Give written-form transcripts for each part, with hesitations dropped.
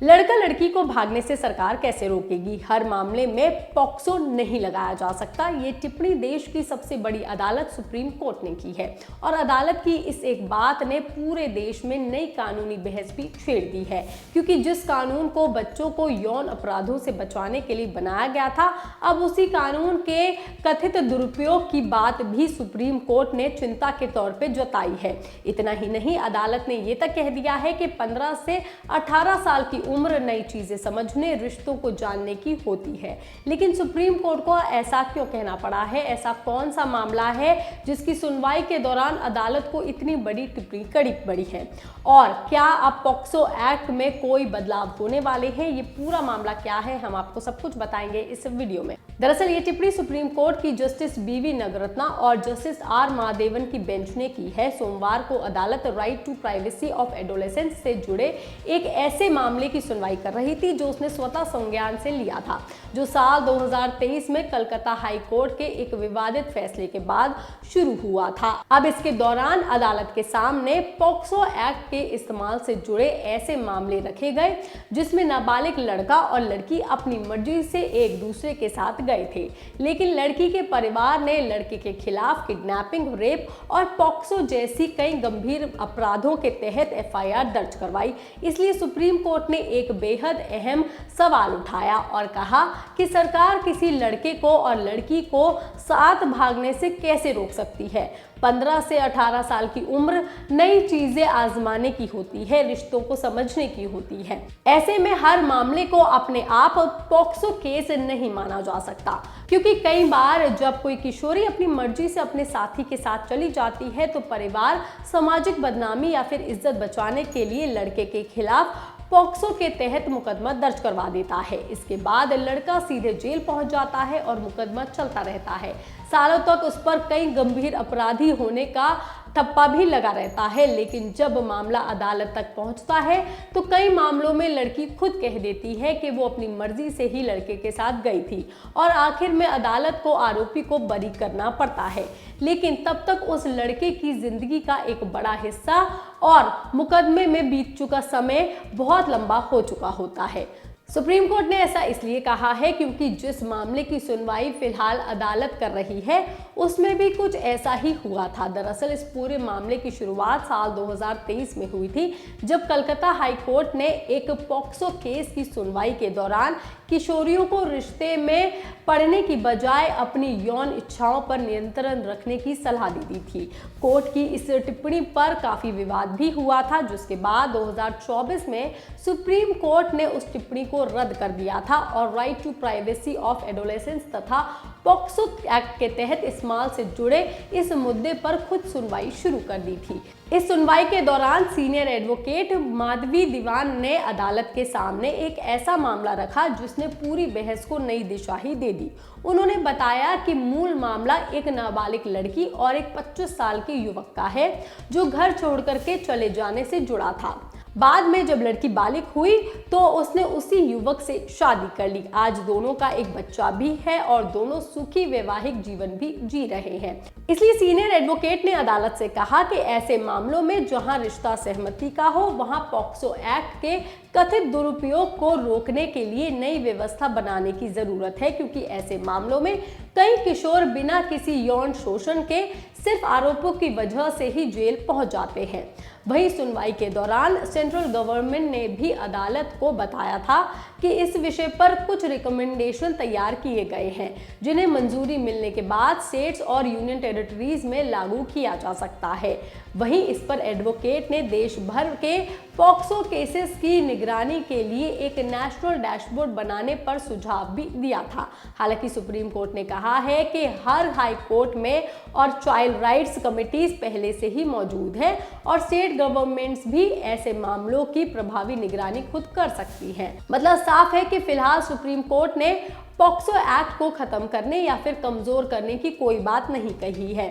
लड़का लड़की को भागने से सरकार कैसे रोकेगी? हर मामले में पॉक्सो नहीं लगाया जा सकता। ये टिप्पणी देश की सबसे बड़ी अदालत सुप्रीम कोर्ट ने की है और अदालत की इस एक बात ने पूरे देश में नई कानूनी बहस भी छेड़ दी है, क्योंकि जिस कानून को बच्चों को यौन अपराधों से बचाने के लिए बनाया गया था, अब उसी कानून के कथित दुरुपयोग की बात भी सुप्रीम कोर्ट ने चिंता के तौर पे जताई है। इतना ही नहीं, अदालत ने ये तक कह दिया है कि 15 से 18 साल की उम्र नई चीजें समझने, रिश्तों को जानने की होती है। लेकिन सुप्रीम कोर्ट को ऐसा क्यों कहना पड़ा है? ऐसा कौन सा मामला है जिसकी सुनवाई के दौरान अदालत को इतनी बड़ी टिप्पणी करनी पड़ी है? और क्या अब पॉक्सो एक्ट में कोई बदलाव होने वाले हैं? ये पूरा मामला क्या है, हम आपको सब कुछ बताएंगे इस वीडियो में। दरअसल ये टिप्पणी सुप्रीम कोर्ट की जस्टिस बीवी नगरत्ना और जस्टिस आर महादेवन की बेंच ने की है। सोमवार को अदालत right to privacy of adolescence से जुड़े एक ऐसे मामले की सुनवाई कर रही थी जो उसने स्वतः संज्ञान से लिया था, जो साल 2023 में कलकत्ता हाई कोर्ट के एक विवादित फैसले के बाद शुरू हुआ था। अब इसके दौरान अदालत के सामने पॉक्सो एक्ट के इस्तेमाल से जुड़े ऐसे मामले रखे गए जिसमें नाबालिग लड़का और लड़की अपनी मर्जी से एक दूसरे के साथ गए थे, लेकिन लड़की के परिवार ने लड़के के खिलाफ किडनैपिंग, रेप और पॉक्सो जैसी कई गंभीर अपराधों के तहत एफआईआर दर्ज करवाई। इसलिए सुप्रीम कोर्ट ने एक बेहद अहम सवाल उठाया और कहा कि सरकार किसी लड़के को और लड़की को साथ भागने से कैसे रोक सकती है? 15 से 18 साल की उम्र नई चीजें आजमाने की होती है, रिश्तों को समझने की होती है। ऐसे में हर मामले को अपने आप पॉक्सो केस नहीं माना जा सकता, क्योंकि कई बार जब कोई किशोरी अपनी मर्जी से अपने साथी के साथ चली जाती है तो परिवार सामाजिक बदनामी या फिर इज्जत बचाने के लिए लड़के के खिलाफ पॉक्सो के तहत मुकदमा दर्ज करवा देता है। इसके बाद लड़का सीधे जेल पहुंच जाता है और मुकदमा चलता रहता है। सालों तक उस पर कई गंभीर अपराधी होने का ठप्पा भी लगा रहता है। लेकिन जब मामला अदालत तक पहुंचता है तो कई मामलों में लड़की खुद कह देती है कि वो अपनी मर्जी से ही लड़के के साथ गई थी और आखिर में अदालत को आरोपी को बरी करना पड़ता है। लेकिन तब तक उस लड़के की जिंदगी का एक बड़ा हिस्सा और मुकदमे में बीत चुका समय बहुत लंबा हो चुका होता है। सुप्रीम कोर्ट ने ऐसा इसलिए कहा है क्योंकि जिस मामले की सुनवाई फिलहाल अदालत कर रही है उसमें भी कुछ ऐसा ही हुआ था। दरअसल इस पूरे मामले की शुरुआत साल 2023 में हुई थी, जब कलकत्ता हाई कोर्ट ने एक पॉक्सो केस की सुनवाई के दौरान किशोरियों को रिश्ते में पड़ने की बजाय अपनी यौन इच्छाओं पर नियंत्रण रखने की सलाह दी थी। कोर्ट की इस टिप्पणी पर काफी विवाद भी हुआ था, जिसके बाद 2024 में सुप्रीम कोर्ट ने उस टिप्पणी को रद्द कर दिया था और right to privacy of adolescence तथा पॉक्सो एक्ट के तहत इस्तेमाल से जुड़े इस मुद्दे पर खुद सुनवाई शुरू कर दी थी। इस सुनवाई के दौरान सीनियर एडवोकेट माधवी दीवान ने अदालत के सामने एक ऐसा मामला रखा जिसने पूरी बहस को नई दिशा ही दे दी। उन्होंने बताया कि मूल मामला एक नाबालिग लड़की और एक 25 साल के युवक का है जो घर छोड़ करके चले जाने से जुड़ा था। बाद में जब लड़की बालिग हुई तो उसने उसी युवक से शादी कर ली। आज दोनों का एक बच्चा भी है और दोनों सुखी वैवाहिक जीवन भी जी रहे हैं। इसलिए सीनियर एडवोकेट ने अदालत से कहा कि ऐसे मामलों में जहां रिश्ता सहमति का हो, वहां पॉक्सो एक्ट के कथित दुरुपयोग को रोकने के लिए नई व्यवस्था बनाने की जरूरत है, क्योंकि ऐसे मामलों में कई किशोर बिना किसी यौन शोषण के सिर्फ आरोपों की वजह से ही जेल पहुंच जाते हैं। वहीं सुनवाई के दौरान सेंट्रल गवर्नमेंट ने भी अदालत को बताया था कि इस विषय पर कुछ रिकमेंडेशन तैयार किए गए हैं, जिन्हें मंजूरी मिलने के बाद स्टेट्स और यूनियन टेरिटरीज में लागू किया जा सकता है। वहीं इस पर एडवोकेट ने देश भर के पॉक्सो केसेस की निगरानी के लिए एक नेशनल डैशबोर्ड बनाने पर सुझाव भी दिया था। हालांकि सुप्रीम कोर्ट ने कहा है कि हर हाई कोर्ट में और चाइल्ड राइट्स कमिटीज पहले से ही मौजूद है और स्टेट गवर्नमेंट्स भी ऐसे मामलों की प्रभावी निगरानी खुद कर सकती हैं। मतलब साफ है कि फिलहाल सुप्रीम कोर्ट ने पॉक्सो एक्ट को खत्म करने या फिर कमजोर करने की कोई बात नहीं कही है।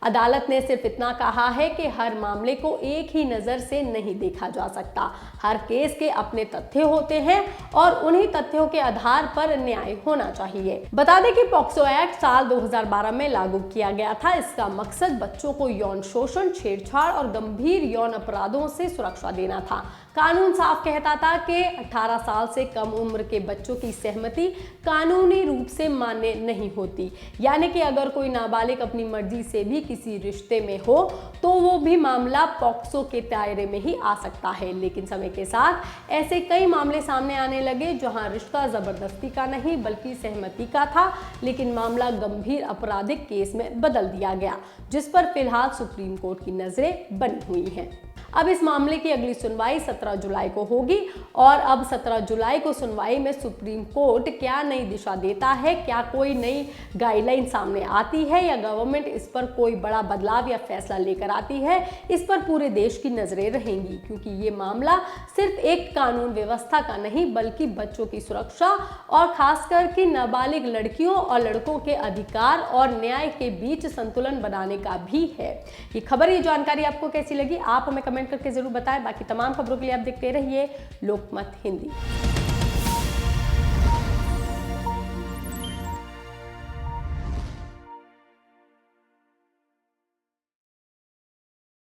अदालत ने सिर्फ इतना कहा है कि हर मामले को एक ही नज़र से नहीं देखा जा सकता। हर केस के अपने तथ्य होते हैं और उन्हीं तथ्यों के आधार पर न्याय होना चाहिए। बता दें कि पॉक्सो एक्ट साल 2012 में लागू किया गया था। इसका मकसद बच्चों को यौन शोषण, छेड़छाड़ और गंभीर यौन अपराधों से सुरक्षा देना था। कानून साफ कहता था कि 18 साल से कम उम्र के बच्चों की सहमति कानूनी रूप से मान्य नहीं होती, यानी कि अगर कोई नाबालिग अपनी मर्जी से भी किसी रिश्ते में हो तो वो भी मामला पॉक्सो के दायरे में ही आ सकता है। लेकिन समय के साथ ऐसे कई मामले सामने आने लगे जहां रिश्ता जबरदस्ती का नहीं बल्कि सहमति का था, लेकिन मामला गंभीर आपराधिक केस में बदल दिया गया, जिस पर फिलहाल सुप्रीम कोर्ट की नजरें बनी हुई हैं। अब इस मामले की अगली सुनवाई 17 जुलाई को होगी और अब 17 जुलाई को सुनवाई में सुप्रीम कोर्ट क्या नई दिशा देता है, क्या कोई नई गाइडलाइन सामने आती है या गवर्नमेंट इस पर कोई बड़ा बदलाव या फैसला लेकर आती है, इस पर पूरे देश की नजरें रहेंगी, क्योंकि ये मामला सिर्फ एक कानून व्यवस्था का नहीं बल्कि बच्चों की सुरक्षा और खासकर कि नाबालिग लड़कियों और लड़कों के अधिकार और न्याय के बीच संतुलन बनाने का भी है। ये खबर, ये जानकारी आपको कैसी लगी, आप हमें कमेंट करके जरूर बताएं। बाकी तमाम खबरों के लिए आप देखते रहिए लोकमत हिंदी।